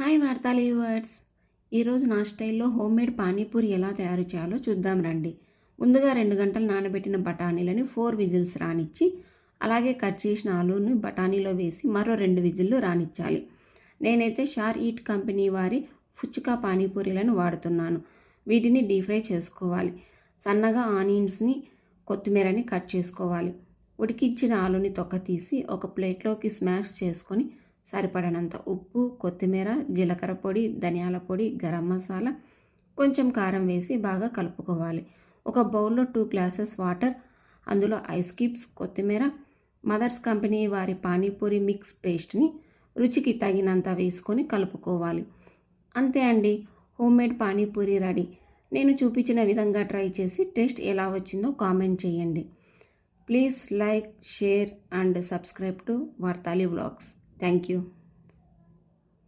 Hi వార్తాలి words. ఈరోజు నా స్టైల్లో హోమ్మేడ్ పానీపూరి ఎలా తయారు చేయాలో చూద్దాం రండి. ముందుగా 2 గంటలు నానబెట్టిన బఠానీలని 4 విజిల్స్ రానిచ్చి, అలాగే కట్ చేసిన ఆలూని బఠానీలో వేసి మరో 2 విజిల్లు రానిచ్చాలి. నేనైతే షార్ ఈట్ కంపెనీ వారి ఫుచ్చుకా పానీపూరీలను వాడుతున్నాను. వీటిని డీప్ ఫ్రై చేసుకోవాలి. సన్నగా ఆనియన్స్ని, కొత్తిమీరని కట్ చేసుకోవాలి. ఉడికించిన ఆలూని తొక్క తీసి ఒక ప్లేట్లోకి స్మాష్ చేసుకొని సరిపడనంత ఉప్పు, కొత్తిమీర, జీలకర్ర పొడి, ధనియాల పొడి, గరం మసాలా, కొంచెం కారం వేసి బాగా కలుపుకోవాలి. ఒక బౌల్లో 2 గ్లాసెస్ వాటర్, అందులో ఐస్ క్యూబ్స్, కొత్తిమీర, మదర్స్ కంపెనీ వారి పానీపూరి మిక్స్ పేస్ట్ని రుచికి తగినంత వేసుకొని కలుపుకోవాలి. అంతే అండి, హోమ్మేడ్ పానీపూరి రెడీ. నేను చూపించిన విధంగా ట్రై చేసి టేస్ట్ ఎలా వచ్చిందో కామెంట్ చేయండి. Please like, share and subscribe to వార్తాలి వ్లాగ్స్. Thank you.